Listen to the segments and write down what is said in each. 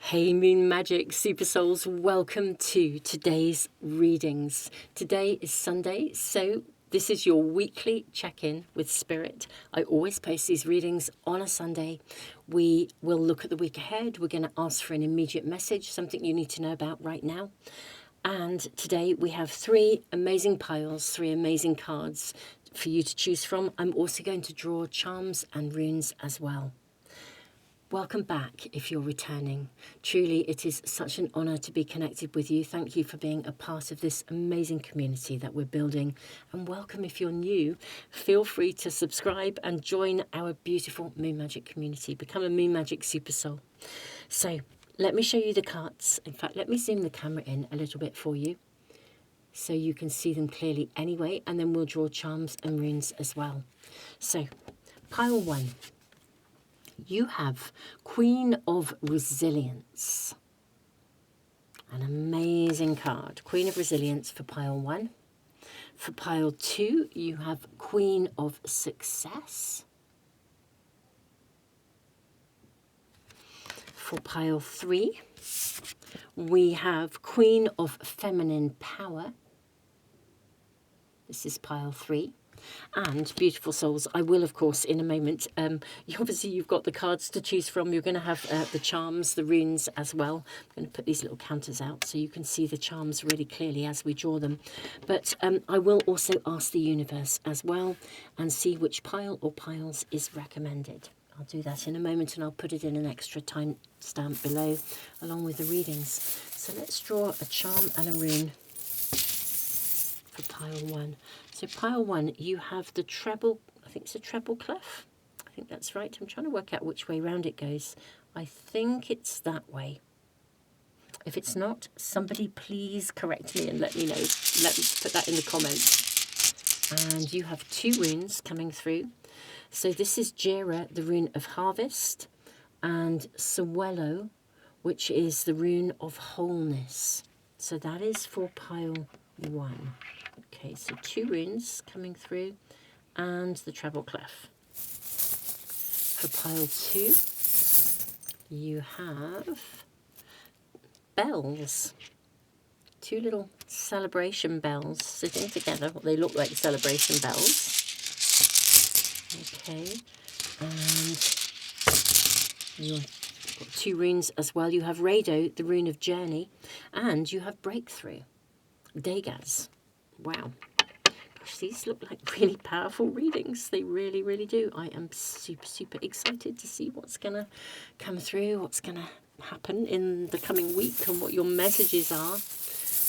Hey Moon Magic Super Souls, welcome to today's readings. Today is Sunday, so this is your weekly check-in with Spirit. I always post these readings on a Sunday. We will look at the week ahead. We're going to ask for an immediate message, something you need to know about right now. And today we have three amazing piles, three amazing cards for you to choose from. I'm also going to draw charms and runes as well. Welcome back if you're returning. Truly, it is such an honour to be connected with you. Thank you for being a part of this amazing community that we're building. And welcome if you're new. Feel free to subscribe and join our beautiful Moon Magic community. Become a Moon Magic Super Soul. So let me show you the cards. In fact, let me zoom the camera in a little bit for you so you can see them clearly anyway. And then we'll draw charms and runes as well. So, pile one. You have Queen of Resilience. An amazing card. Queen of Resilience for pile one. For pile two, you have Queen of Success. For pile three, we have Queen of Feminine Power. This is pile three. And beautiful souls, I will, of course, in a moment, obviously you've got the cards to choose from. You're going to have the charms, the runes as well. I'm going to put these little counters out so you can see the charms really clearly as we draw them. But I will also ask the universe as well and see which pile or piles is recommended. I'll do that in a moment and I'll put it in an extra time stamp below along with the readings. So let's draw a charm and a rune for pile one. So pile one, you have the treble, I think it's a treble clef. I think that's right. I'm trying to work out which way round it goes. I think it's that way. If it's not, somebody please correct me and let me know. Let me put that in the comments. And you have two runes coming through. So this is Jera, the rune of harvest, and Sewello, which is the rune of wholeness. So that is for pile one. Okay, so two runes coming through and the treble clef. For pile two, you have bells. Two little celebration bells sitting together. Well, they look like celebration bells. Okay, and you've got two runes as well. You have Rado, the rune of journey, and you have breakthrough. Degas. Wow. Gosh, these look like really powerful readings. They really, really do. I am super, super excited to see what's going to come through, what's going to happen in the coming week and what your messages are.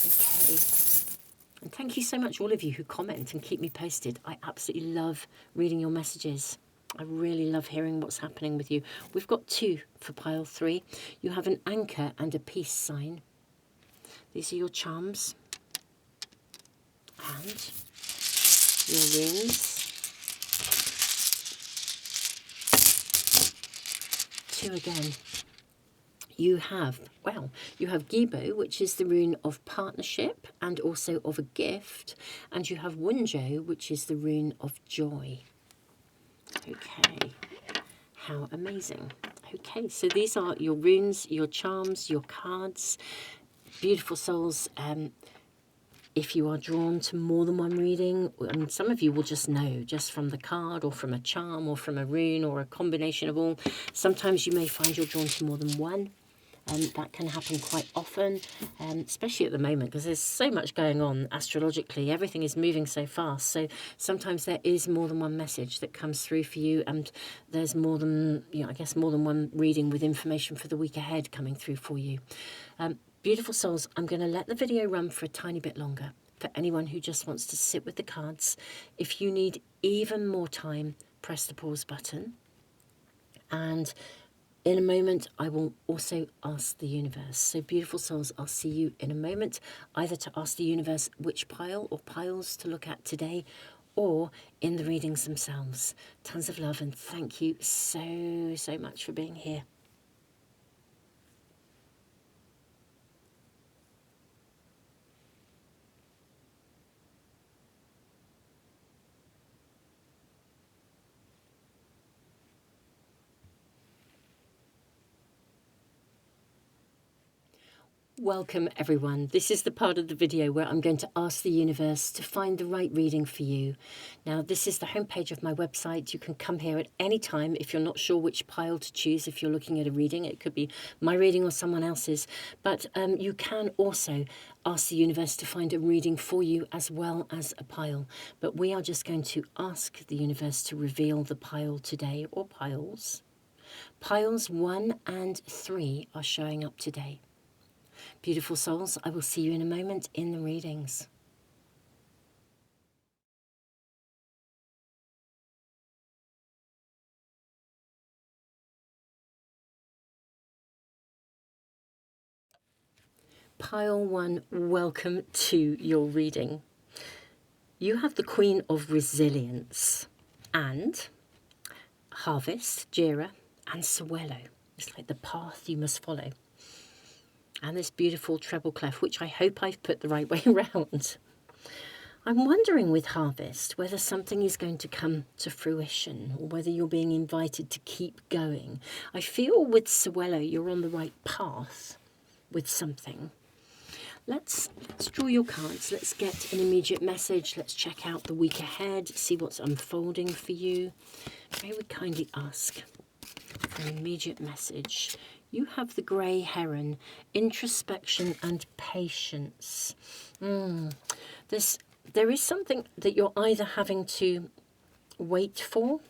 Okay. And thank you so much, all of you who comment and keep me posted. I absolutely love reading your messages. I really love hearing what's happening with you. We've got two for pile three. You have an anchor and a peace sign. These are your charms. And your runes. Two again. You have, well, you have Gibo, which is the rune of partnership and also of a gift. And you have Wunjo, which is the rune of joy. Okay. How amazing. Okay, so these are your runes, your charms, your cards. Beautiful souls. If you are drawn to more than one reading, and some of you will just know, just from the card or from a charm or from a rune or a combination of all. Sometimes you may find you're drawn to more than one. That can happen quite often, especially at the moment, because there's so much going on astrologically. Everything is moving so fast. So sometimes there is more than one message that comes through for you, and there's more than, I guess, more than one reading with information for the week ahead coming through for you. Beautiful souls, I'm going to let the video run for a tiny bit longer for anyone who just wants to sit with the cards. If you need even more time, press the pause button. And in a moment, I will also ask the universe. So beautiful souls, I'll see you in a moment, either to ask the universe which pile or piles to look at today, or in the readings themselves. Tons of love and thank you so, so much for being here. Welcome everyone. This is the part of the video where I'm going to ask the universe to find the right reading for you. Now this is the homepage of my website. You can come here at any time if you're not sure which pile to choose. If you're looking at a reading, it could be my reading or someone else's, but you can also ask the universe to find a reading for you as well as a pile. But we are just going to ask the universe to reveal the pile today, or piles. Piles 1 and 3 are showing up today. Beautiful souls, I will see you in a moment in the readings. Pile 1, welcome to your reading. You have the Queen of Resilience and Harvest, Jira, and Swallow. It's like the path you must follow. And this beautiful treble clef, which I hope I've put the right way around. I'm wondering with Harvest whether something is going to come to fruition or whether you're being invited to keep going. I feel with Swallow you're on the right path with something. Let's draw your cards. Let's get an immediate message. Let's check out the week ahead, see what's unfolding for you. May we kindly ask for an immediate message. You have the grey heron, introspection and patience. There is something that you're either having to wait for,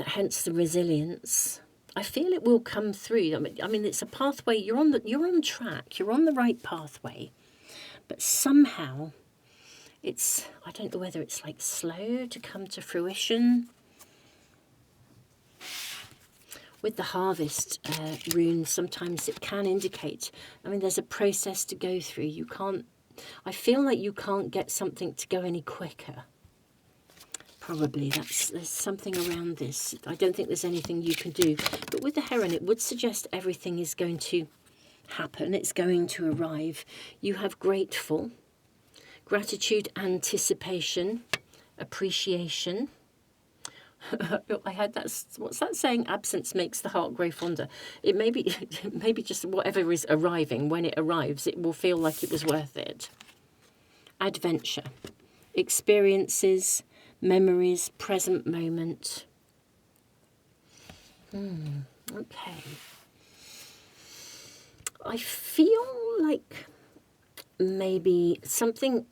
hence the resilience. I feel it will come through. I mean, it's a pathway. You're on track. You're on the right pathway, but somehow it's, I don't know whether it's like slow to come to fruition. With the Harvest rune, sometimes it can indicate, I mean, there's a process to go through. You can't, I feel like you can't get something to go any quicker. Probably there's something around this. I don't think there's anything you can do. But with the heron, it would suggest everything is going to happen. It's going to arrive. You have grateful, gratitude, anticipation, appreciation. I had that. What's that saying? Absence makes the heart grow fonder. It may be just whatever is arriving. When it arrives, it will feel like it was worth it. Adventure, experiences, memories, present moment. Okay. I feel like maybe something.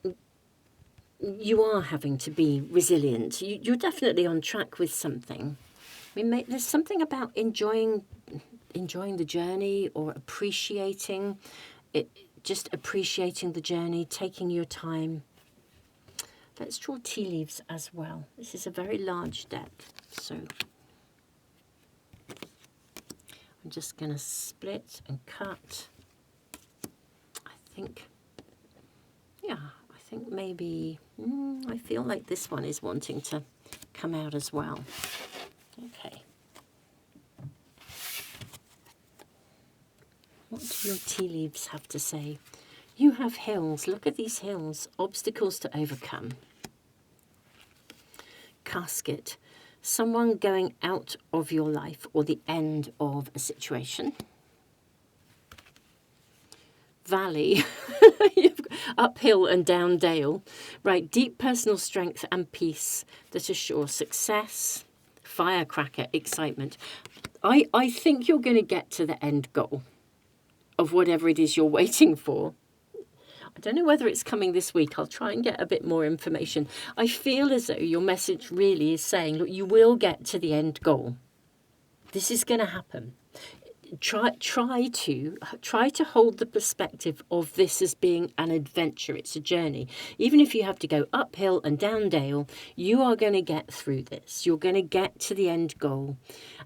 You are having to be resilient. You're definitely on track with something. I mean, there's something about enjoying the journey or appreciating it, just appreciating the journey, taking your time. Let's draw tea leaves as well. This is a very large deck, so I'm just going to split and cut. I think maybe, I feel like this one is wanting to come out as well. Okay. What do your tea leaves have to say? You have hills. Look at these hills. Obstacles to overcome. Casket. Someone going out of your life or the end of a situation. Valley. Uphill and down dale. Right, deep personal strength and peace that assure success. Firecracker, excitement. I think you're going to get to the end goal of whatever it is you're waiting for. I don't know whether it's coming this week. I'll try and get a bit more information. I feel as though your message really is saying, look, you will get to the end goal. This is going to happen. Try to hold the perspective of this as being an adventure. It's a journey. Even if you have to go uphill and down dale, you are going to get through this. You're going to get to the end goal.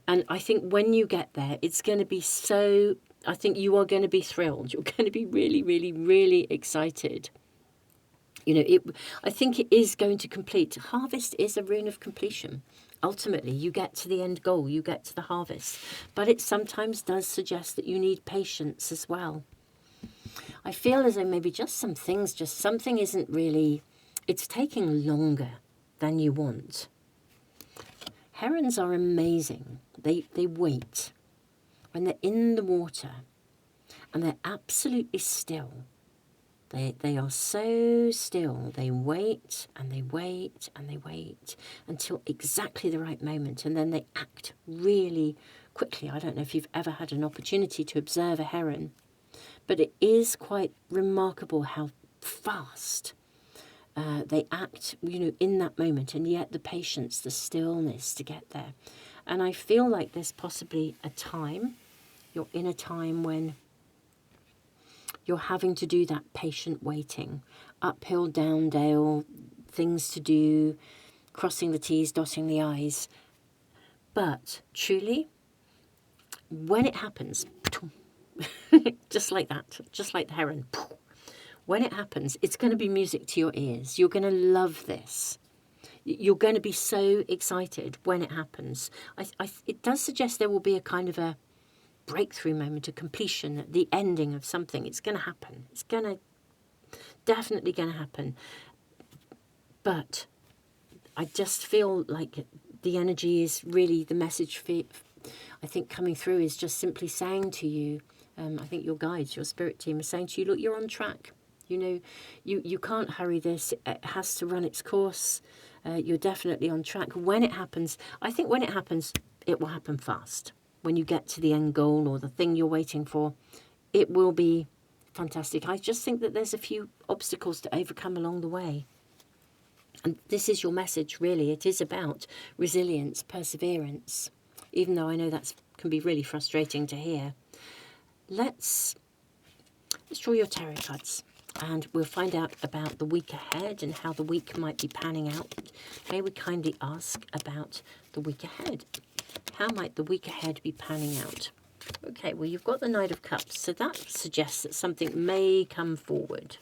And I think when you get there, it's going to be so, I think you are going to be thrilled. You're going to be really, really, really excited. You know, I think it is going to complete. Harvest is a rune of completion. Ultimately, you get to the end goal, you get to the harvest. But it sometimes does suggest that you need patience as well. I feel as though maybe something isn't really, it's taking longer than you want. Herons are amazing. They wait when they're in the water. and they're absolutely still. They are so still. They wait and they wait and they wait until exactly the right moment, and then they act really quickly. I don't know if you've ever had an opportunity to observe a heron, but it is quite remarkable how fast they act, in that moment, and yet the patience, the stillness to get there. And I feel like there's possibly a time, you're in a time when you're having to do that patient waiting, uphill, down dale, things to do, crossing the T's, dotting the I's. But truly, when it happens, just like that, just like the heron, when it happens, it's going to be music to your ears. You're going to love this. You're going to be so excited when it happens. It does suggest there will be a kind of a breakthrough moment, a completion, the ending of something. It's going to happen. It's definitely going to happen. But I just feel like the energy is really the message I think coming through is just simply saying to you, I think your guides, your spirit team are saying to you, look, you're on track. You can't hurry this. It has to run its course. You're definitely on track. When it happens, I think when it happens, it will happen fast. When you get to the end goal or the thing you're waiting for, it will be fantastic. I just think that there's a few obstacles to overcome along the way. And this is your message, really. It is about resilience, perseverance, even though I know that can be really frustrating to hear. Let's draw your tarot cards, and we'll find out about the week ahead and how the week might be panning out. May we kindly ask about the week ahead? How might the week ahead be panning out? Okay, well, you've got the Knight of Cups, so that suggests that something may come forward.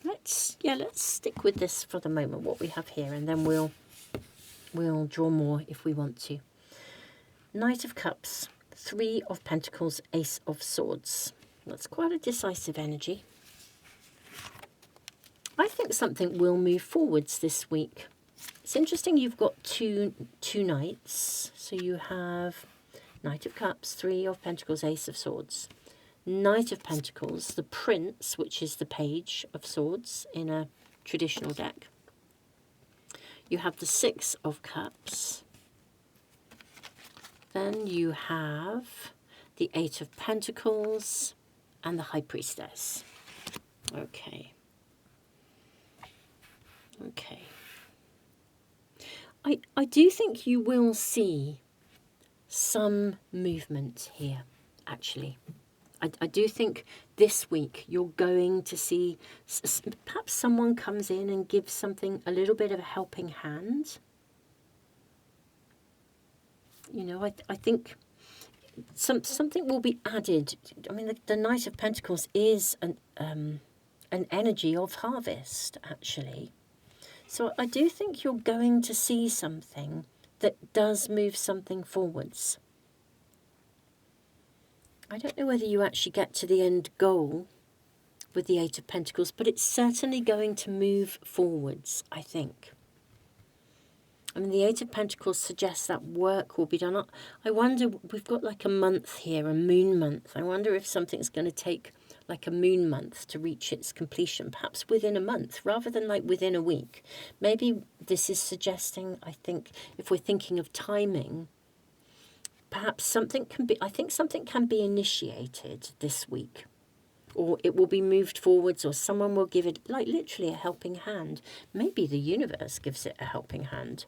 Let's stick with this for the moment, what we have here, and then we'll draw more if we want to. Knight of Cups, Three of Pentacles, Ace of Swords. That's quite a decisive energy. I think something will move forwards this week. It's interesting you've got two knights. So you have Knight of Cups, Three of Pentacles, Ace of Swords. Knight of Pentacles, the Prince, which is the Page of Swords in a traditional deck. You have the Six of Cups. Then you have the Eight of Pentacles and the High Priestess. Okay. I do think you will see some movement here, actually. I do think this week you're going to see perhaps someone comes in and gives something, a little bit of a helping hand. I think something will be added. I mean, the Knight of Pentacles is an energy of harvest, actually. So I do think you're going to see something that does move something forwards. I don't know whether you actually get to the end goal with the Eight of Pentacles, but it's certainly going to move forwards, I think. I mean, the Eight of Pentacles suggests that work will be done. I wonder, we've got like a month here, a moon month. I wonder if something's going to take like a moon month to reach its completion, perhaps within a month, rather than like within a week. Maybe this is suggesting, I think, if we're thinking of timing, perhaps something can be initiated this week, or it will be moved forwards, or someone will give it like literally a helping hand. Maybe the universe gives it a helping hand,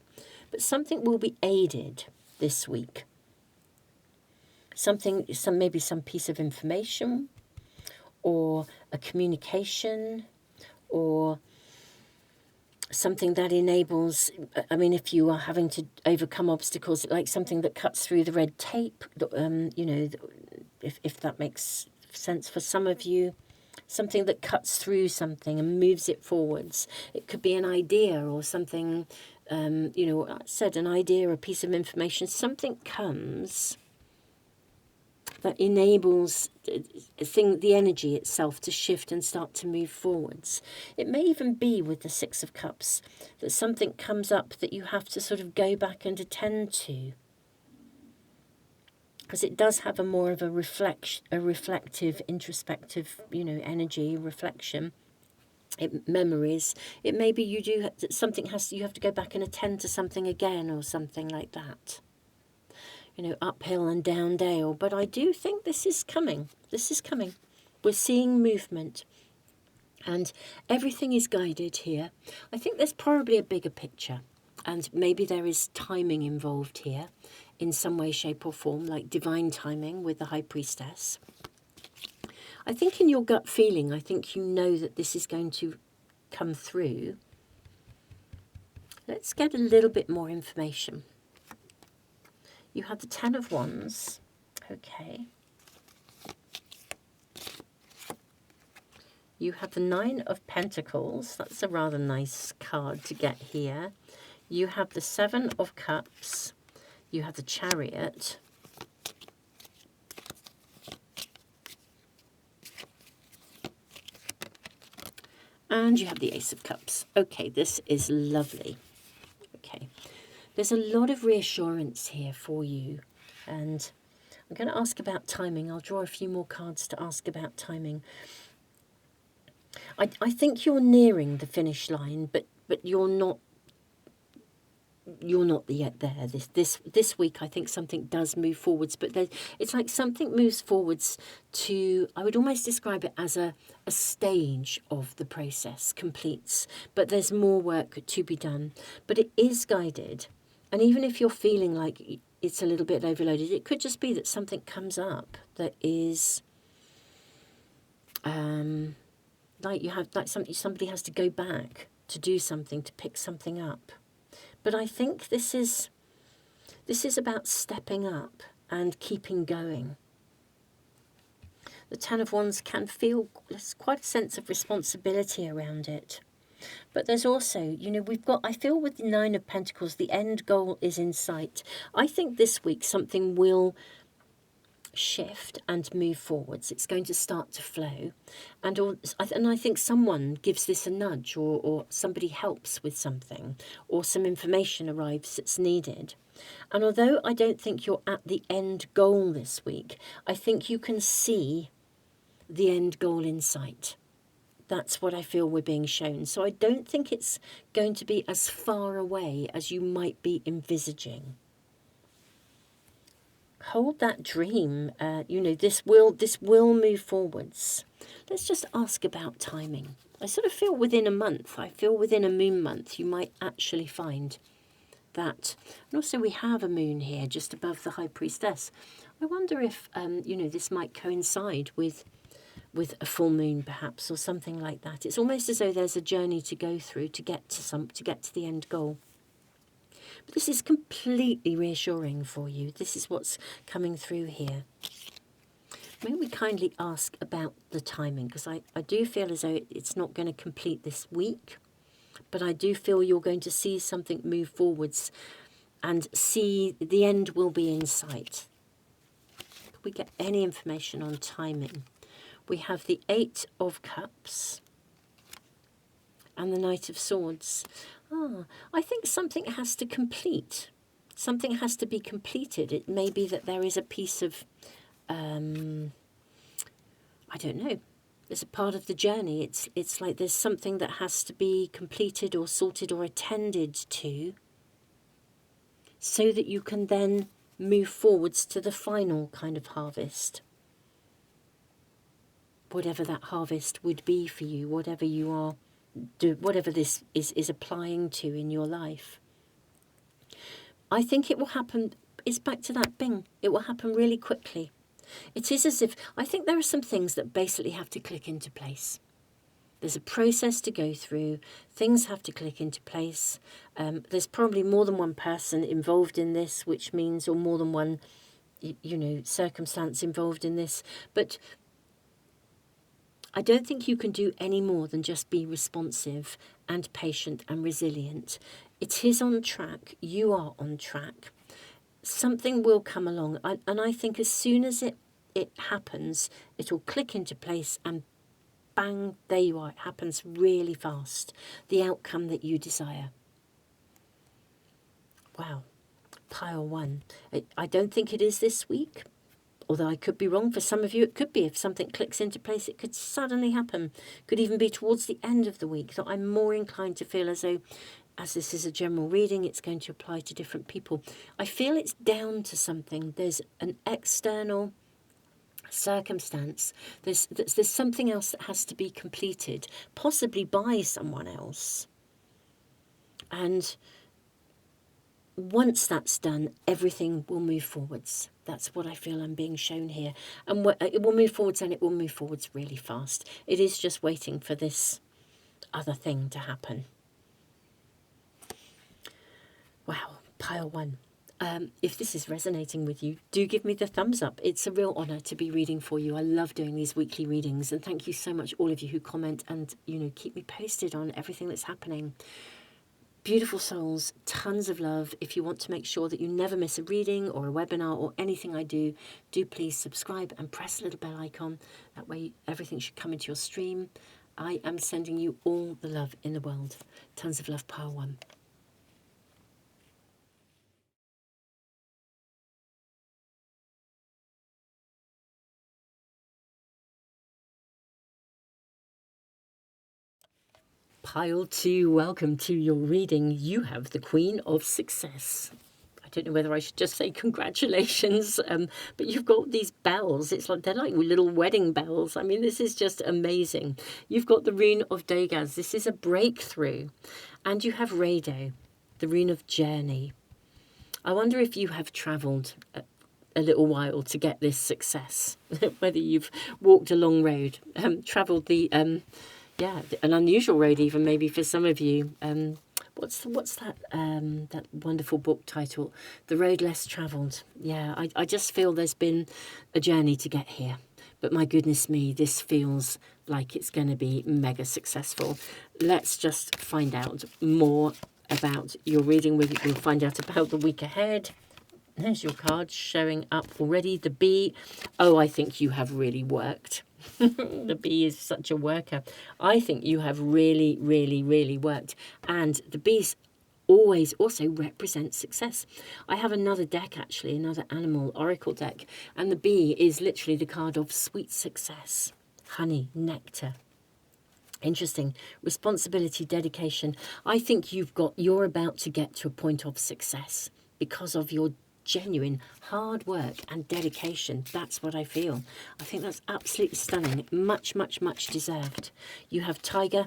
but something will be aided this week. Maybe some piece of information, or a communication, or something that enables, I mean, if you are having to overcome obstacles, like something that cuts through the red tape, if that makes sense for some of you, something that cuts through something and moves it forwards. It could be an idea or something, I said an idea, a piece of information, something comes that enables the energy itself to shift and start to move forwards. It may even be with the Six of Cups that something comes up that you have to sort of go back and attend to. because it does have a more of a reflective, introspective, energy, reflection. Memories. It maybe you do something you have to go back and attend to something again or something like that. Uphill and down dale. But I do think this is coming. This is coming. We're seeing movement. And everything is guided here. I think there's probably a bigger picture. And maybe there is timing involved here in some way, shape or form, like divine timing with the High Priestess. I think in your gut feeling, I think you know that this is going to come through. Let's get a little bit more information. You have the Ten of Wands. Okay. You have the Nine of Pentacles. That's a rather nice card to get here. You have the Seven of Cups. You have the Chariot. And you have the Ace of Cups. Okay, this is lovely. Okay, there's a lot of reassurance here for you. And I'm going to ask about timing. I'll draw a few more cards to ask about timing. I think you're nearing the finish line, but you're not yet there. This week, I think something does move forwards, but it's like something moves forwards to, I would almost describe it as a stage of the process completes, but there's more work to be done. But it is guided, and even if you're feeling like it's a little bit overloaded, it could just be that something comes up that is somebody has to go back to do something, to pick something up. But I think this is about stepping up and keeping going. The Ten of Wands can feel, there's quite a sense of responsibility around it. But there's also, I feel with the Nine of Pentacles, the end goal is in sight. I think this week something will shift and move forwards. It's going to start to flow, and I think someone gives this a nudge, or somebody helps with something, or some information arrives that's needed. And although I don't think you're at the end goal this week, I think you can see the end goal in sight. That's what I feel we're being shown. So I don't think it's going to be as far away as you might be envisaging. Hold that dream. This will move forwards. Let's just ask about timing. I sort of feel within a month. I feel within a moon month you might actually find that. And also we have a moon here just above the High Priestess. I wonder if this might coincide with a full moon perhaps, or something like that. It's almost as though there's a journey to go through to get to the end goal. But this is completely reassuring for you. This is what's coming through here. May we kindly ask about the timing, because I do feel as though it's not going to complete this week, but I do feel you're going to see something move forwards and see the end will be in sight. Could we get any information on timing? We have the Eight of Cups and the Knight of Swords. I think something has to complete. Something has to be completed. It may be that there is a piece of, I don't know, there's a part of the journey. It's like there's something that has to be completed or sorted or attended to, so that you can then move forwards to the final kind of harvest. Whatever that harvest would be for you, whatever you are, whatever this is applying to in your life. I think it will happen. It's back to that bing. It will happen really quickly. It is as if, I think there are some things that basically have to click into place. There's a process to go through. Things have to click into place. There's probably more than one person involved in this, which means, or more than one, circumstance involved in this. But I don't think you can do any more than just be responsive and patient and resilient. It is on track. You are on track. Something will come along. And I think as soon as it happens, it will click into place and bang, there you are. It happens really fast. The outcome that you desire. Wow. Pile one. I don't think it is this week. although I could be wrong, for some of you it could be. If something clicks into place, it could suddenly happen. Could even be towards the end of the week that I'm more inclined to feel as though, as this is a general reading, it's going to apply to different people. I feel it's down to something. There's an external circumstance. There's something else that has to be completed, possibly by someone else. And once that's done, everything will move forwards. That's what I feel I'm being shown here. And it will move forwards, and it will move forwards really fast. It is just waiting for this other thing to happen. Wow, pile one. If this is resonating with you, do give me the thumbs up. It's a real honour to be reading for you. I love doing these weekly readings, and thank you so much, all of you who comment and, keep me posted on everything that's happening. Beautiful souls, tons of love. If you want to make sure that you never miss a reading or a webinar or anything I do please subscribe and press the little bell icon. That way everything should come into your stream. I am sending you all the love in the world. Tons of love, pile one. Pile two, welcome to your reading. You have the Queen of Success. I don't know whether I should just say congratulations, but you've got these bells. It's like they're like little wedding bells. I mean, this is just amazing. You've got the Rune of Dagaz. This is a breakthrough. And you have Rado, the Rune of Journey. I wonder if you have travelled a little while to get this success, whether you've walked a long road, travelled the... an unusual road even maybe for some of you. What's that that wonderful book title? The Road Less Travelled. Yeah, I just feel there's been a journey to get here. But my goodness me, this feels like it's going to be mega successful. Let's just find out more about your reading. We'll find out about the week ahead. There's your card showing up already. The bee. Oh, I think you have really worked. The bee is such a worker. I think you have really, really, really worked. And the bees always also represent success. I have another deck, actually, another animal oracle deck. And the bee is literally the card of sweet success. Honey, nectar. Interesting. Responsibility, dedication. I think you're about to get to a point of success because of your genuine hard work and dedication. That's what I feel. I think that's absolutely stunning. Much, much, much deserved. You have tiger,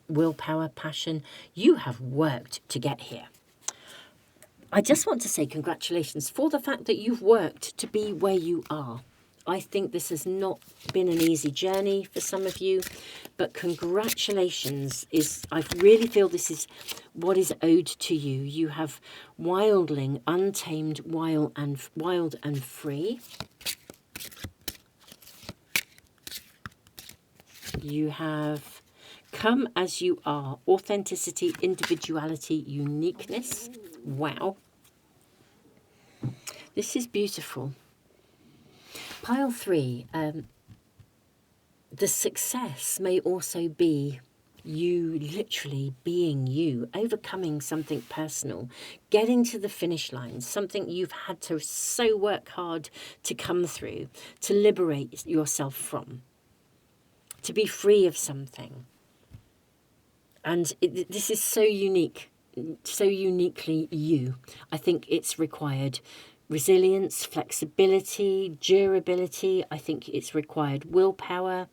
willpower, passion. You have worked to get here. I just want to say congratulations for the fact that you've worked to be where you are. I think this has not been an easy journey for some of you, but congratulations. I really feel this is what is owed to you. You have wildling, untamed, wild and free. You have come as you are, authenticity, individuality, uniqueness. Wow. This is beautiful. Pile three, the success may also be you literally being you, overcoming something personal, getting to the finish line, something you've had to so work hard to come through, to liberate yourself from, to be free of something. And this is so unique, so uniquely you. I think it's required resilience, flexibility, durability. I think it's required willpower.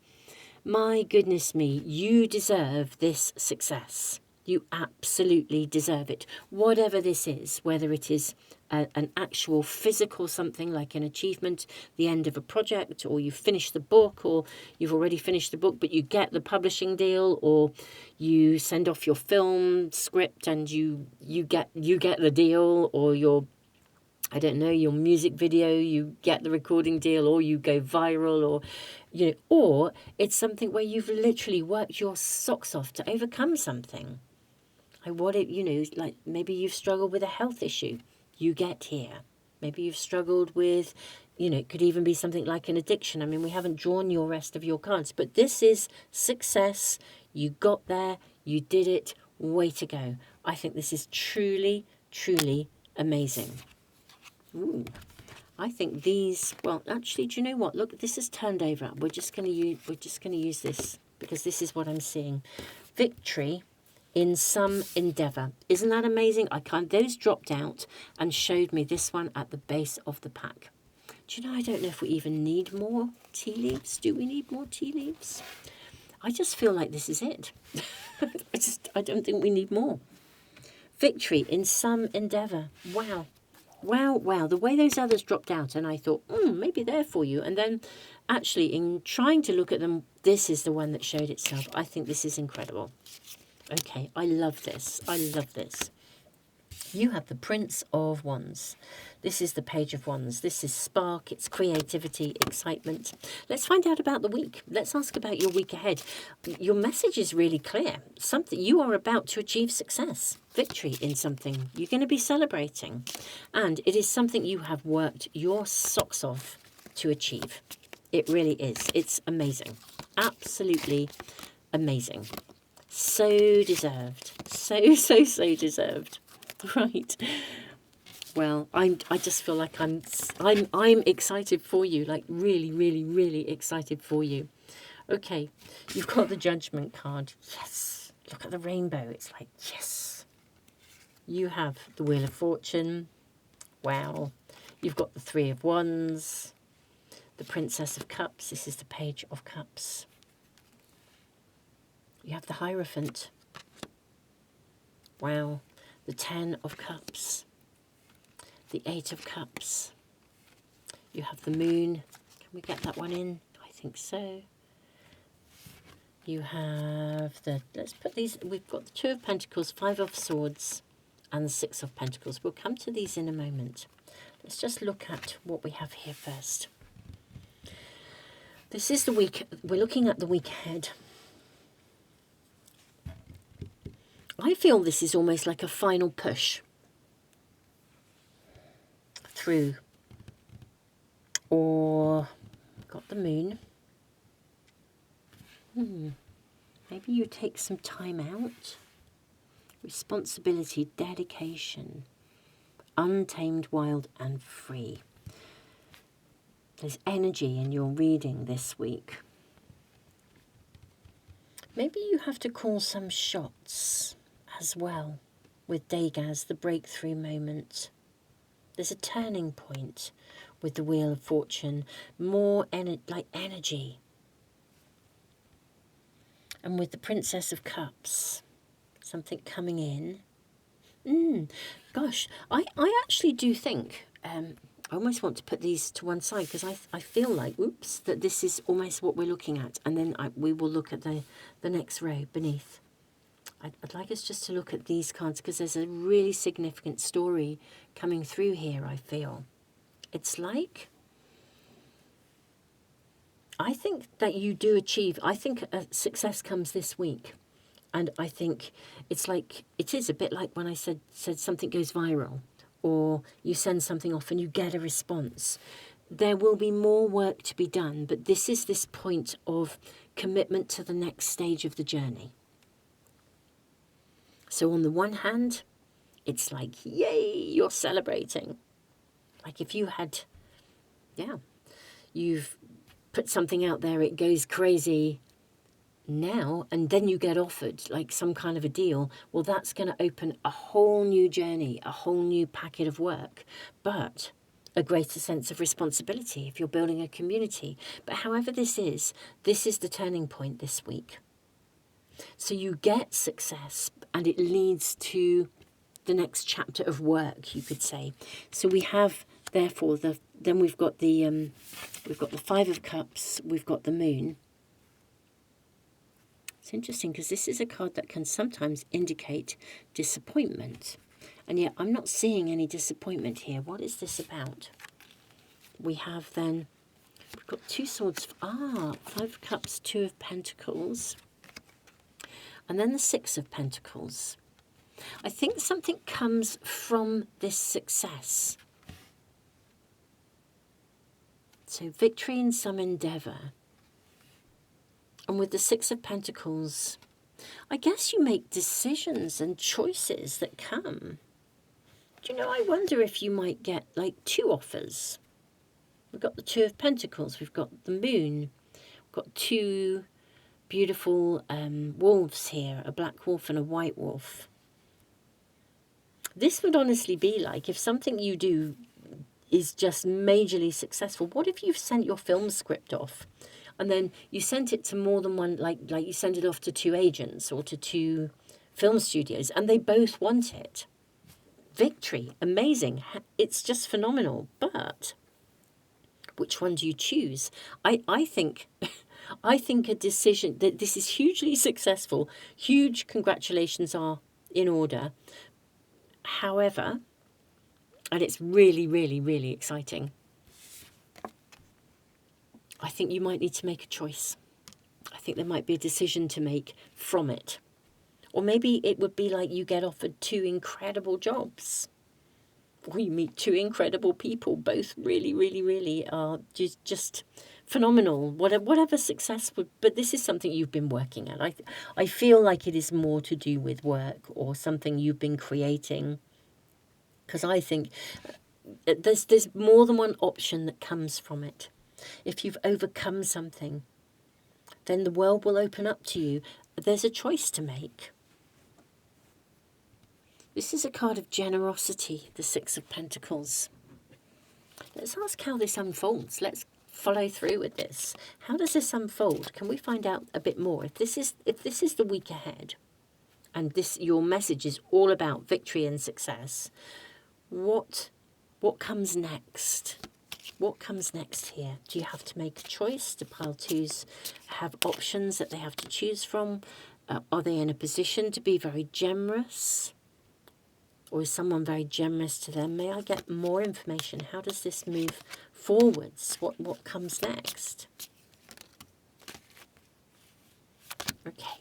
My goodness me, you deserve this success. You absolutely deserve it. Whatever this is, whether it is an actual physical something like an achievement, the end of a project, or you finish the book, or you've already finished the book but you get the publishing deal, or you send off your film script and you get the deal, or your your music video, you get the recording deal, or you go viral, or or it's something where you've literally worked your socks off to overcome something. Like maybe you've struggled with a health issue, you get here. Maybe you've struggled with, it could even be something like an addiction. I mean, we haven't drawn your rest of your cards, but this is success. You got there, you did it, way to go. I think this is truly, truly amazing. Ooh, I think these, well, actually, do you know what? Look, this is turned over. We're just going to use this because this is what I'm seeing. Victory in some endeavour. Isn't that amazing? Those dropped out and showed me this one at the base of the pack. Do you know, I don't know if we even need more tea leaves. Do we need more tea leaves? I just feel like this is it. I don't think we need more. Victory in some endeavour. Wow. Wow, wow. The way those others dropped out, and I thought, maybe they're for you. And then actually in trying to look at them, this is the one that showed itself. I think this is incredible. Okay, I love this. I love this. You have the Prince of Wands. This is the Page of Wands. This is spark, it's creativity, excitement. Let's find out about the week. Let's ask about your week ahead. Your message is really clear. Something you are about to achieve success, victory in something you're going to be celebrating. And it is something you have worked your socks off to achieve. It really is. It's amazing. Absolutely amazing. So deserved. So deserved. Right. Well, I just feel like I'm excited for you, like really excited for you. Okay, you've got the Judgment card. Yes. Look at the rainbow. It's like, yes. You have the Wheel of Fortune. Wow. You've got the Three of Wands. The Princess of Cups. This is the Page of Cups. You have the Hierophant. Wow. The Ten of Cups. The Eight of Cups. You have the Moon. Can we get that one in? I think so. You have the, let's put these, we've got the Two of Pentacles, Five of Swords, and the Six of Pentacles. We'll come to these in a moment. Let's just look at what we have here first. This is the week, we're looking at the week ahead. I feel this is almost like a final push through, or got the Moon. Maybe you take some time out. Responsibility, dedication, untamed, wild and free. There's energy in your reading this week. Maybe you have to call some shots as well with Degas, the breakthrough moment. There's a turning point with the Wheel of Fortune, more energy. And with the Princess of Cups, something coming in. Gosh, I actually do think, I almost want to put these to one side because I feel like, oops, that this is almost what we're looking at. And then we will look at the next row beneath. I'd like us just to look at these cards because there's a really significant story coming through here, I feel. It's like, I think that you do achieve, I think success comes this week. And I think it's like, it is a bit like when I said something goes viral or you send something off and you get a response. There will be more work to be done, but this is this point of commitment to the next stage of the journey. So on the one hand, it's like, yay, you're celebrating. Like if you had, you've put something out there, it goes crazy now, and then you get offered like some kind of a deal. Well, that's going to open a whole new journey, a whole new packet of work, but a greater sense of responsibility if you're building a community. But however this is the turning point this week. So you get success and it leads to the next chapter of work, you could say. So we have, therefore, then we've got the Five of Cups, we've got the Moon. It's interesting because this is a card that can sometimes indicate disappointment. And yet I'm not seeing any disappointment here. What is this about? We have then, we've got Two Swords, Five of Cups, Two of Pentacles. And then the Six of Pentacles. I think something comes from this success. So victory in some endeavour. And with the Six of Pentacles, I guess you make decisions and choices that come. Do you know, I wonder if you might get like two offers. We've got the Two of Pentacles. We've got the Moon. We've got two beautiful wolves here, a black wolf and a white wolf. This would honestly be like if something you do is just majorly successful. What if you've sent your film script off and then you sent it to more than one, like you send it off to 2 agents or to 2 film studios and they both want it? Victory, amazing. It's just phenomenal. But which one do you choose? I think I think a decision that this is hugely successful, huge congratulations are in order. However, and it's really, really, really exciting, I think you might need to make a choice. I think there might be a decision to make from it. Or maybe it would be like you get offered 2 incredible jobs. Or you meet 2 incredible people, both really, really, really are just phenomenal. Whatever success would, but this is something you've been working at. I feel like it is more to do with work or something you've been creating. Because I think there's more than one option that comes from it. If you've overcome something, then the world will open up to you. There's a choice to make. This is a card of generosity, the Six of Pentacles. Let's ask how this unfolds. Let's follow through with this. How does this unfold? Can we find out a bit more? If this is the week ahead, and your message is all about victory and success, what comes next? What comes next here? Do you have to make a choice? Do pile 2s have options that they have to choose from? Are they in a position to be very generous? Or is someone very generous to them? May I get more information? How does this move forwards? What comes next? Okay.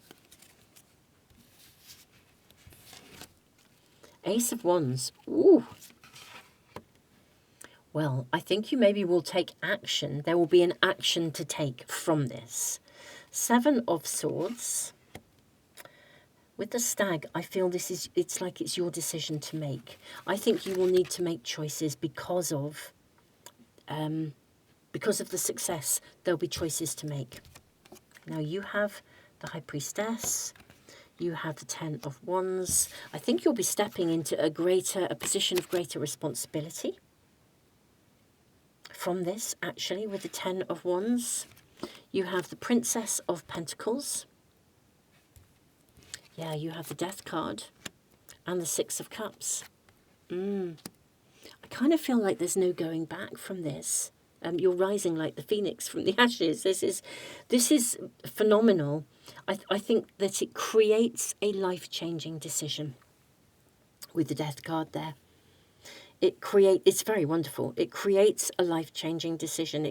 Ace of Wands. Ooh. Well, I think you maybe will take action. There will be an action to take from this. 7 of Swords. With the Stag, I feel it's like it's your decision to make. I think you will need to make choices because of the success. There'll be choices to make. Now you have the High Priestess. You have the 10 of Wands. I think you'll be stepping into a position of greater responsibility from this, actually, with the 10 of Wands. You have the Princess of Pentacles. Yeah, you have the Death card and the 6 of Cups. I kind of feel like there's no going back from this. You're rising like the phoenix from the ashes. This is phenomenal. I think that it creates a life-changing decision with the Death card there. It's very wonderful. It creates a life-changing decision.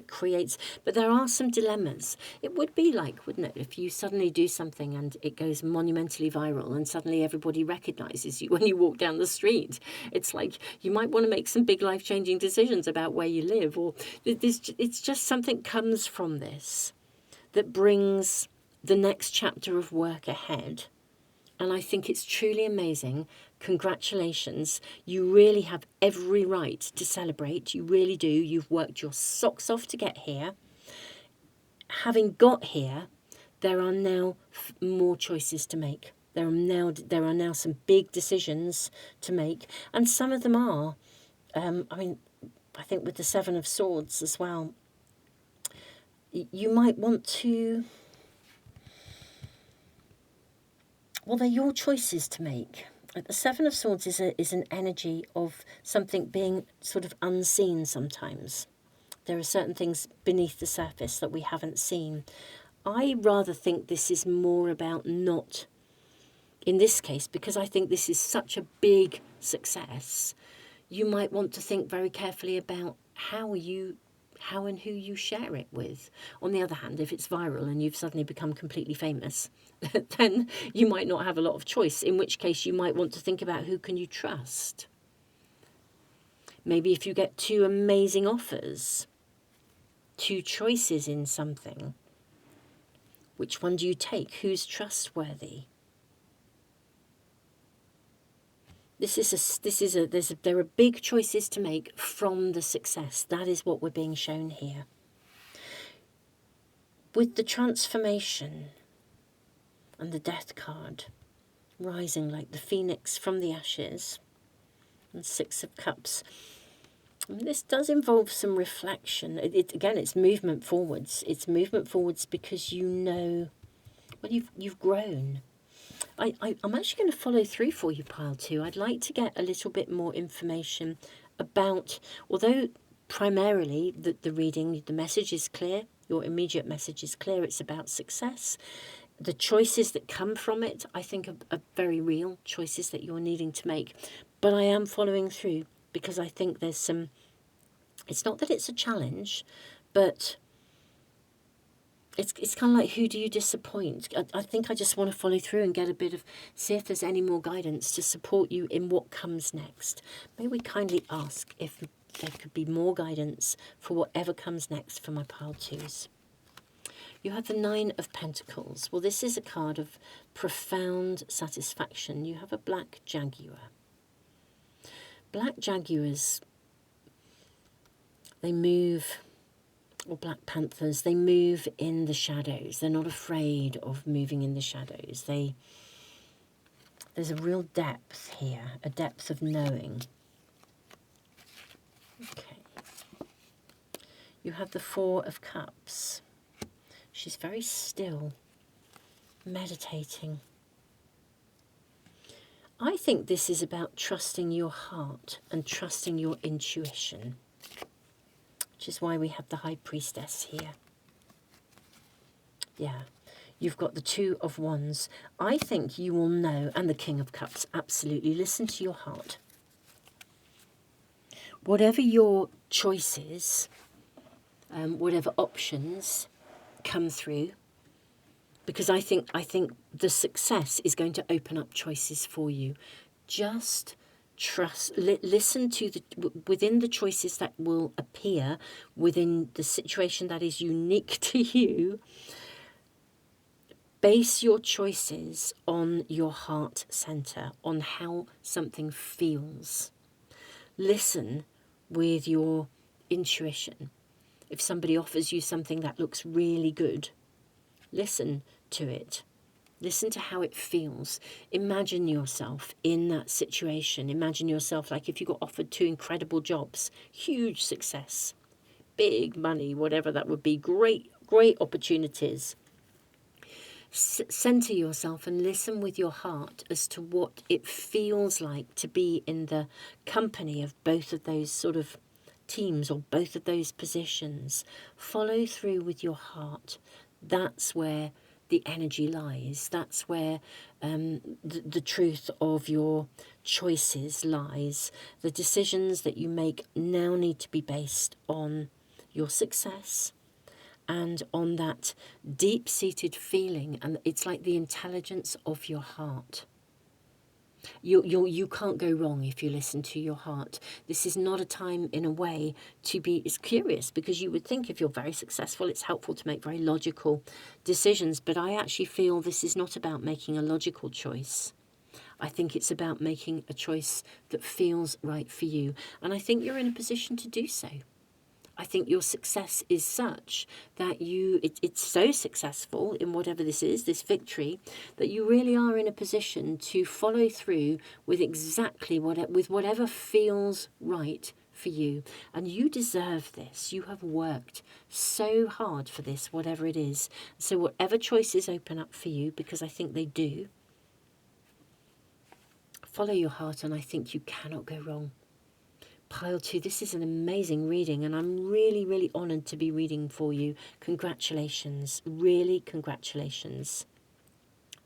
But there are some dilemmas. It would be like, wouldn't it, if you suddenly do something and it goes monumentally viral and suddenly everybody recognizes you when you walk down the street. It's like you might want to make some big life-changing decisions about where you live, or it's just something comes from this that brings the next chapter of work ahead. And I think it's truly amazing. Congratulations. You really have every right to celebrate. You really do. You've worked your socks off to get here. Having got here, there are now more choices to make. There are now some big decisions to make. And some of them are, I think with the 7 of Swords as well, you might want to... Well, they're your choices to make. The 7 of Swords is an energy of something being sort of unseen sometimes. There are certain things beneath the surface that we haven't seen. I rather think this is more about not, in this case, because I think this is such a big success, you might want to think very carefully about how and who you share it with. On the other hand, if it's viral and you've suddenly become completely famous, then you might not have a lot of choice, in which case you might want to think about who can you trust. Maybe if you get 2 amazing offers, 2 choices in something, which one do you take? Who's trustworthy? There are big choices to make from the success. That is what we're being shown here. With the transformation and the death card, rising like the phoenix from the ashes, and Six of Cups. And this does involve some reflection. Again, it's movement forwards. It's movement forwards because you know, well, you've grown. I'm actually going to follow through for you, pile 2. I'd like to get a little bit more information about, although primarily the reading, the message is clear, your immediate message is clear, it's about success. The choices that come from it, I think, are very real choices that you're needing to make. But I am following through because I think there's some, it's not that it's a challenge, but it's kind of like, who do you disappoint? I think I just want to follow through and get a bit of, see if there's any more guidance to support you in what comes next. May we kindly ask if there could be more guidance for whatever comes next for my pile 2s. You have the Nine of Pentacles. Well, this is a card of profound satisfaction. You have a black jaguar. Black jaguars, they move, or black panthers, they move in the shadows. They're not afraid of moving in the shadows. There's a real depth here, a depth of knowing. Okay. You have the Four of Cups. She's very still, meditating. I think this is about trusting your heart and trusting your intuition, which is why we have the High Priestess here. Yeah, you've got the Two of Wands. I think you will know, and the King of Cups, absolutely. Listen to your heart. Whatever your choices, whatever options come through, because I think the success is going to open up choices for you. Just trust, listen to within the choices that will appear within the situation that is unique to you. Base your choices on your heart center, on how something feels. Listen with your intuition. If somebody offers you something that looks really good, listen to it. Listen to how it feels. Imagine yourself in that situation. Imagine yourself like if you got offered 2 incredible jobs, huge success, big money, whatever that would be, great opportunities. Center yourself and listen with your heart as to what it feels like to be in the company of both of those sort of teams or both of those positions. Follow through with your heart. That's where the energy lies. That's where the truth of your choices lies. The decisions that you make now need to be based on your success and on that deep-seated feeling, and it's like the intelligence of your heart. You can't go wrong if you listen to your heart. This is not a time, in a way, to be curious, because you would think if you're very successful, it's helpful to make very logical decisions. But I actually feel this is not about making a logical choice. I think it's about making a choice that feels right for you. And I think you're in a position to do so. I think your success is such that it's so successful in whatever this is, this victory, that you really are in a position to follow through with exactly with whatever feels right for you. And you deserve this. You have worked so hard for this, whatever it is. So whatever choices open up for you, because I think they do, follow your heart, and I think you cannot go wrong. Pile 2, this is an amazing reading, and I'm really, really honoured to be reading for you. Congratulations. Really, congratulations.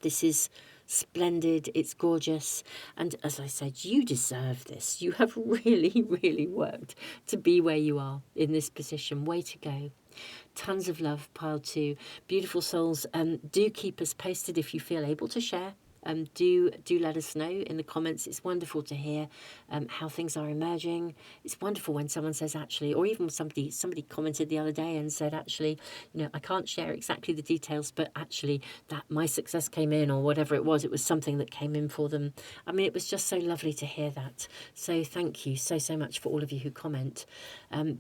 This is splendid. It's gorgeous. And as I said, you deserve this. You have really, really worked to be where you are in this position. Way to go. Tons of love, Pile 2. Beautiful souls. Do keep us posted if you feel able to share Do let us know in the comments. It's wonderful to hear how things are emerging. It's wonderful when someone says actually, or even somebody commented the other day and said actually, I can't share exactly the details, but actually that my success came in, or whatever it was something that came in for them. I mean, it was just so lovely to hear that. So thank you so much for all of you who comment.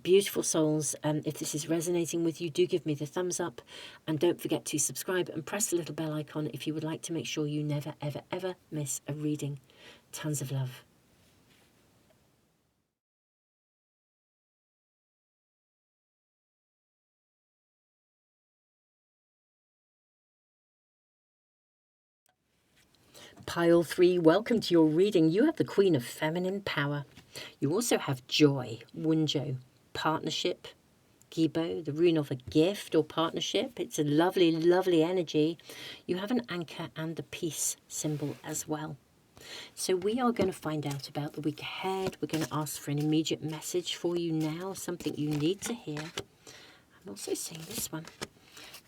Beautiful souls, if this is resonating with you, do give me the thumbs up, and don't forget to subscribe and press the little bell icon if you would like to make sure you never ever miss a reading. Tons of love. Pile 3, welcome to your reading. You have the Queen of Feminine Power. You also have Joy, Wunjo, Partnership, Gibo, the rune of a gift or partnership. It's a lovely energy. You have an anchor and the peace symbol as well. So we are going to find out about the week ahead. We're going to ask for an immediate message for you now, something you need to hear. I'm also seeing this one.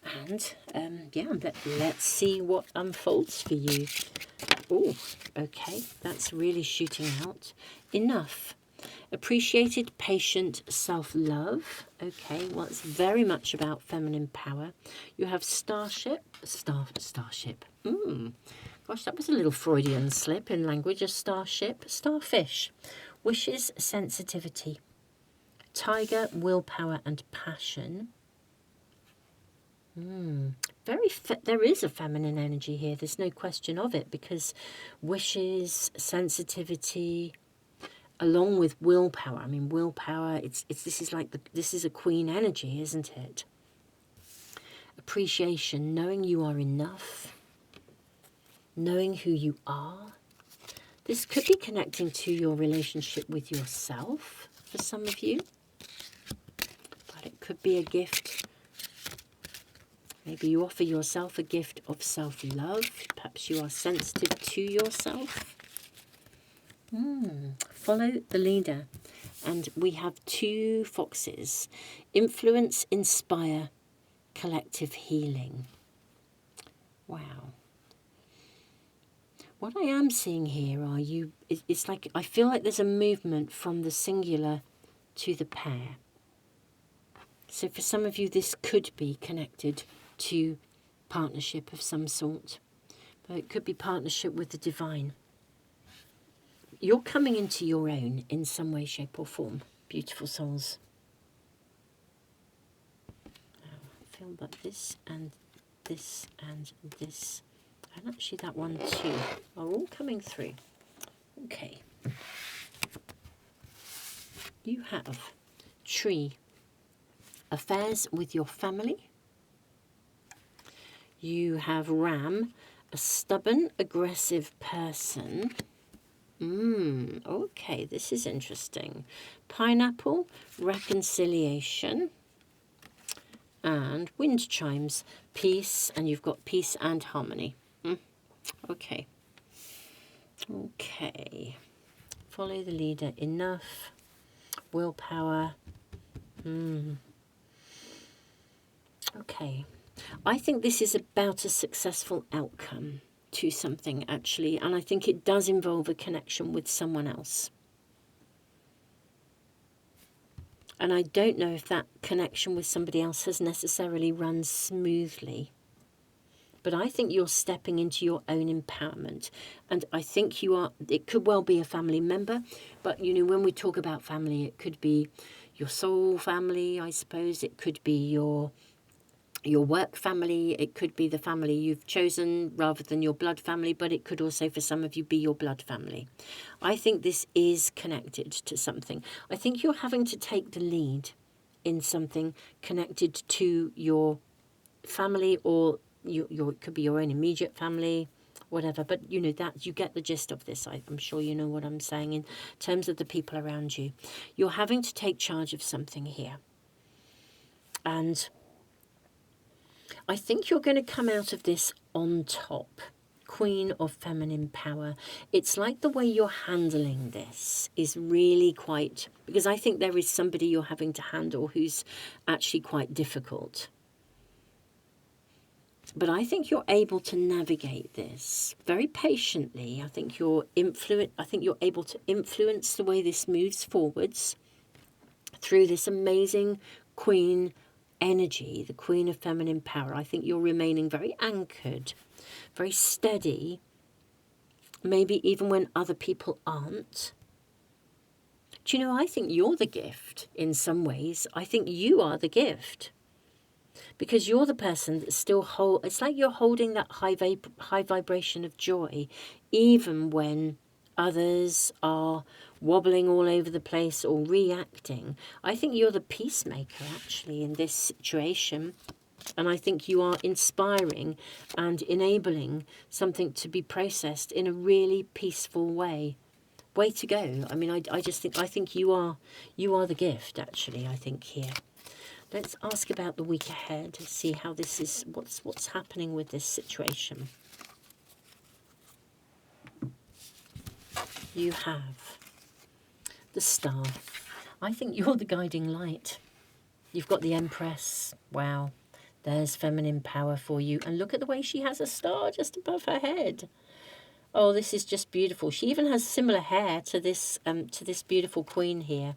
And yeah, let's see what unfolds for you. Oh, okay, that's really shooting out. Enough. Appreciated, patient, self-love. Okay, well, it's very much about feminine power. You have starship. Gosh, that was a little Freudian slip in language. A starship, starfish. Wishes, sensitivity. Tiger, willpower and passion. There is a feminine energy here. There's no question of it, because wishes, sensitivity, along with willpower. I mean, willpower. This is a queen energy, isn't it? Appreciation, knowing you are enough, knowing who you are. This could be connecting to your relationship with yourself for some of you, but it could be a gift. Maybe you offer yourself a gift of self-love. Perhaps you are sensitive to yourself. Follow the leader. And we have 2 foxes. Influence, inspire, collective healing. Wow. What I am seeing here are it's like, I feel like there's a movement from the singular to the pair. So for some of you, this could be connected to partnership of some sort, but it could be partnership with the divine. You're coming into your own in some way, shape or form, beautiful souls. I feel that this and this and this, and actually that one too, are all coming through. Okay. You have tree, affairs with your family. You have ram, a stubborn, aggressive person. Okay, this is interesting. Pineapple, reconciliation. And wind chimes, peace, and you've got peace and harmony. Okay. Okay. Follow the leader, enough. Willpower. Okay. I think this is about a successful outcome to something, actually, and I think it does involve a connection with someone else. And I don't know if that connection with somebody else has necessarily run smoothly. But I think you're stepping into your own empowerment. And I think you are, it could well be a family member, but when we talk about family, it could be your soul family, I suppose. It could be your work family, it could be the family you've chosen rather than your blood family, but it could also, for some of you, be your blood family. I think this is connected to something. I think you're having to take the lead in something connected to your family, or it could be your own immediate family, whatever. But that you get the gist of this. I'm sure you know what I'm saying in terms of the people around you. You're having to take charge of something here. And I think you're going to come out of this on top. Queen of Feminine Power. It's like the way you're handling this is really quite, because I think there is somebody you're having to handle who's actually quite difficult. But I think you're able to navigate this very patiently. I think you're able to influence the way this moves forwards through this amazing queen energy, the queen of feminine power. I think you're remaining very anchored, very steady, maybe even when other people aren't. Do you know, I think you're the gift in some ways. I think you are the gift. Because you're the person that still it's like you're holding that high vibration of joy, even when others are wobbling all over the place or reacting. I think you're the peacemaker, actually, in this situation. And I think you are inspiring and enabling something to be processed in a really peaceful way. Way to go. I mean, I think you are the gift, actually, I think, here. Let's ask about the week ahead to see how this is, what's happening with this situation. You have the Star. I think you're the guiding light. You've got the Empress. Wow. There's feminine power for you. And look at the way she has a star just above her head. Oh, this is just beautiful. She even has similar hair to this beautiful queen here.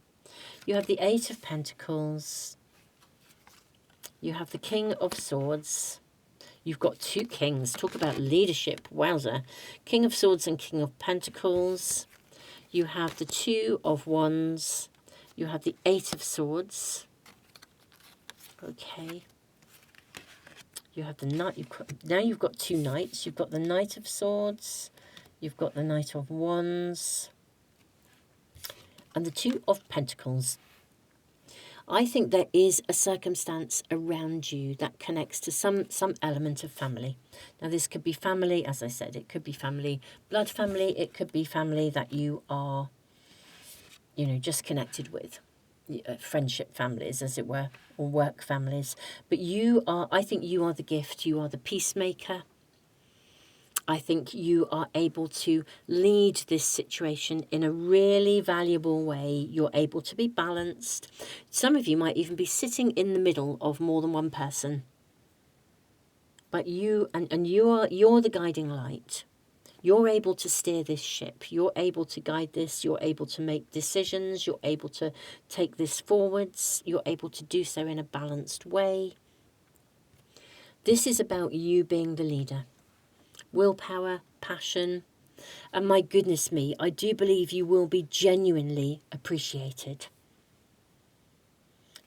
You have the Eight of Pentacles. You have the King of Swords. You've got two kings. Talk about leadership. Wowza. King of Swords and King of Pentacles. You have the Two of Wands. You have the Eight of Swords. Okay. You have the Knight. Now you've got two Knights. You've got the Knight of Swords. You've got the Knight of Wands. And the Two of Pentacles. I think there is a circumstance around you that connects to some element of family. Now, this could be family, as I said, it could be family, blood family, it could be family that you are, just connected with. Friendship families, as it were, or work families. But I think you are the gift, you are the peacemaker. I think you are able to lead this situation in a really valuable way. You're able to be balanced. Some of you might even be sitting in the middle of more than one person. But you're the guiding light. You're able to steer this ship. You're able to guide this. You're able to make decisions. You're able to take this forwards. You're able to do so in a balanced way. This is about you being the leader. Willpower, passion, and my goodness me, I do believe you will be genuinely appreciated.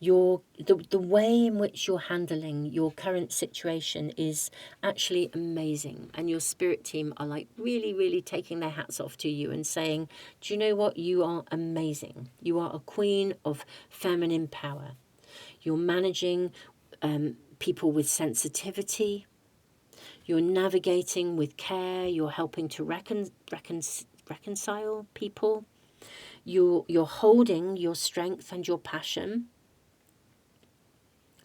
The way in which you're handling your current situation is actually amazing, and your spirit team are like really, really taking their hats off to you and saying, do you know what? You are amazing. You are a queen of feminine power. You're managing people with sensitivity. You're navigating with care. You're helping to reconcile people. You're holding your strength and your passion.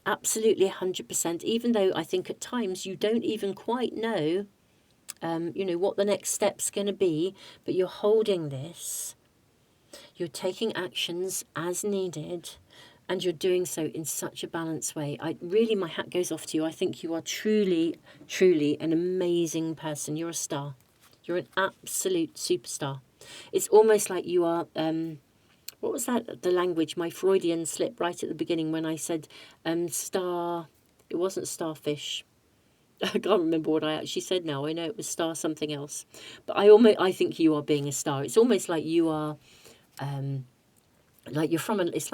Absolutely 100%. Even though I think at times you don't even quite know, what the next step's going to be. But you're holding this. You're taking actions as needed. And you're doing so in such a balanced way. My hat goes off to you. I think you are truly, truly an amazing person. You're a star. You're an absolute superstar. It's almost like you are, what was that, the language, my Freudian slip right at the beginning when I said star, it wasn't starfish. I can't remember what I actually said now. I know it was star something else. But I think you are being a star. It's almost like you are... it's like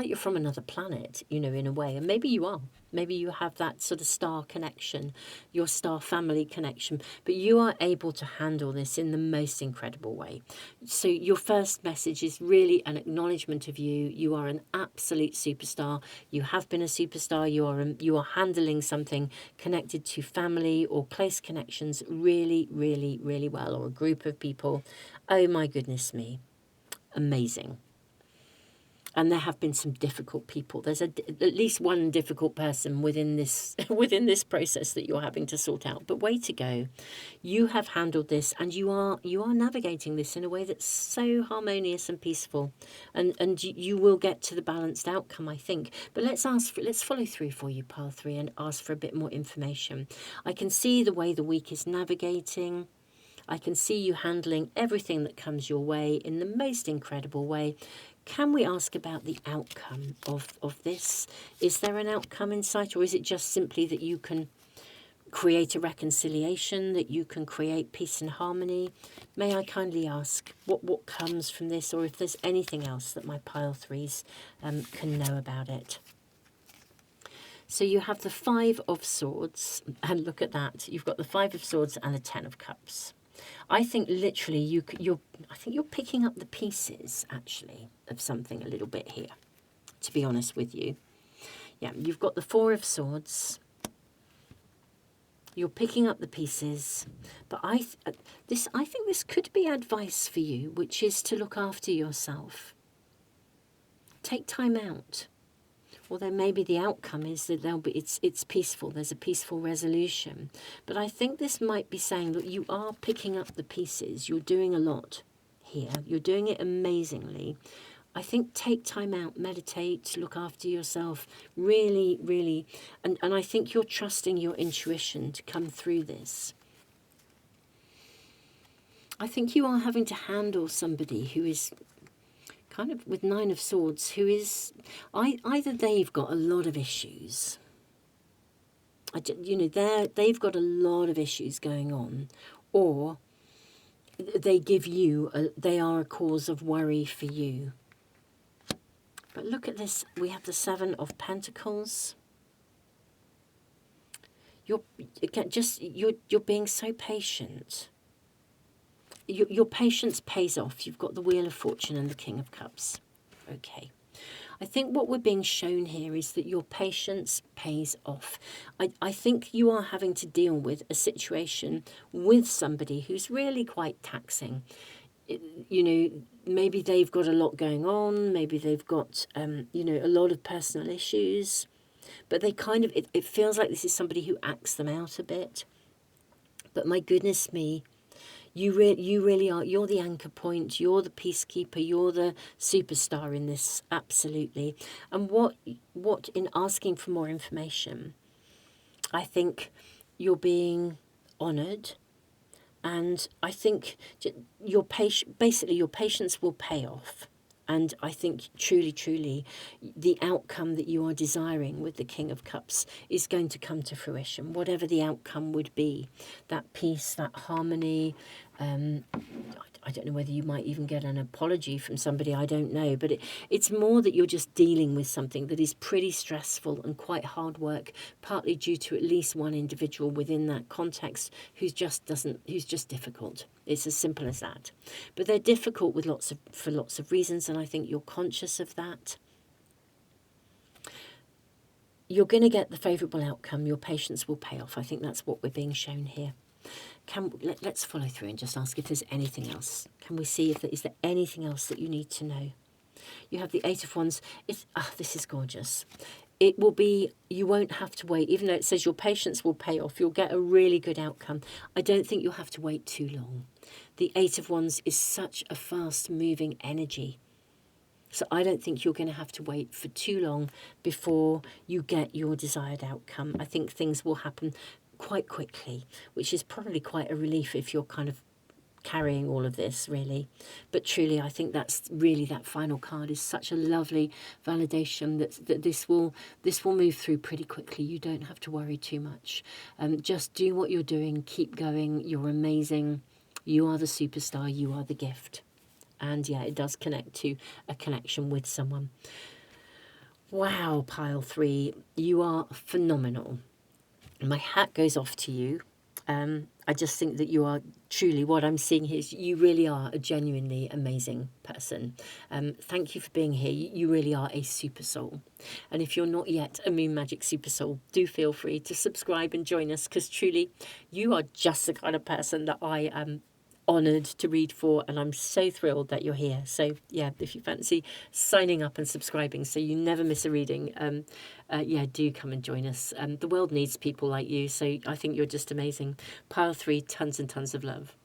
you're from another planet, in a way. And maybe you are. Maybe you have that sort of star connection, your star family connection. But you are able to handle this in the most incredible way. So your first message is really an acknowledgement of you. You are an absolute superstar. You have been a superstar. You are handling something connected to family or close connections really, really, really well, or a group of people. Oh, my goodness me. Amazing. And there have been some difficult people. There's at least one difficult person within this within this process that you're having to sort out. But way to go. You have handled this, and you are navigating this in a way that's so harmonious and peaceful. And you will get to the balanced outcome, I think. But let's follow through for you, pile 3, and ask for a bit more information. I can see the way the week is navigating. I can see you handling everything that comes your way in the most incredible way. Can we ask about the outcome of this? Is there an outcome in sight, or is it just simply that you can create a reconciliation, that you can create peace and harmony? May I kindly ask what comes from this, or if there's anything else that my pile 3s can know about it? So you have the 5 of Swords, and look at that. You've got the 5 of Swords and the 10 of Cups. I think literally you're picking up the pieces, actually, of something a little bit here, to be honest with you. Yeah, you've got the 4 of Swords. You're picking up the pieces, but I think this could be advice for you, which is to look after yourself. Take time out. Although maybe the outcome is that it's peaceful, there's a peaceful resolution. But I think this might be saying that you are picking up the pieces. You're doing a lot here. You're doing it amazingly. I think take time out, meditate, look after yourself, really, really. And I think you're trusting your intuition to come through this. I think you are having to handle somebody who is kind of with 9 of Swords, who is, either they've got a lot of issues, they've got a lot of issues going on, or they are a cause of worry for you. But look at this, we have the 7 of Pentacles. You're being so patient. Your patience pays off. You've got the Wheel of Fortune and the King of Cups. Okay. I think what we're being shown here is that your patience pays off. I think you are having to deal with a situation with somebody who's really quite taxing. Maybe they've got a lot going on. Maybe they've got, a lot of personal issues. But they kind of, it feels like this is somebody who acts them out a bit. But my goodness me, you really are. You're the anchor point. You're the peacekeeper. You're the superstar in this, absolutely. And what in asking for more information, I think you're being honoured, and I think your patience will pay off. And I think truly, truly, the outcome that you are desiring with the King of Cups is going to come to fruition, whatever the outcome would be. That peace, that harmony. I don't know whether you might even get an apology from somebody, I don't know. But it's more that you're just dealing with something that is pretty stressful and quite hard work, partly due to at least one individual within that context who's just difficult. It's as simple as that. But they're difficult for lots of reasons, and I think you're conscious of that. You're going to get the favourable outcome. Your patience will pay off. I think that's what we're being shown here. Let's follow through and just ask if there's anything else. Can we see is there anything else that you need to know? You have the 8 of Wands. This is gorgeous. It will be, you won't have to wait. Even though it says your patience will pay off, you'll get a really good outcome. I don't think you'll have to wait too long. The 8 of Wands is such a fast-moving energy. So I don't think you're going to have to wait for too long before you get your desired outcome. I think things will happen quite quickly, which is probably quite a relief if you're kind of carrying all of this, really. But truly, I think that's really, that final card is such a lovely validation that this will move through pretty quickly. You don't have to worry too much. Just do what you're doing. Keep going. You're amazing. You are the superstar. You are the gift. And yeah, it does connect to a connection with someone. Wow, pile 3, you are phenomenal. My hat goes off to you. I just think that you are truly, what I'm seeing here is you really are a genuinely amazing person. Thank you for being here. You really are a super soul. And if you're not yet a Moon Magic super soul, do feel free to subscribe and join us, because truly you are just the kind of person that I am honoured to read for, and I'm so thrilled that you're here. So yeah, if you fancy signing up and subscribing so you never miss a reading, yeah, do come and join us. The world needs people like you, so I think you're just amazing. Pile 3, tons and tons of love.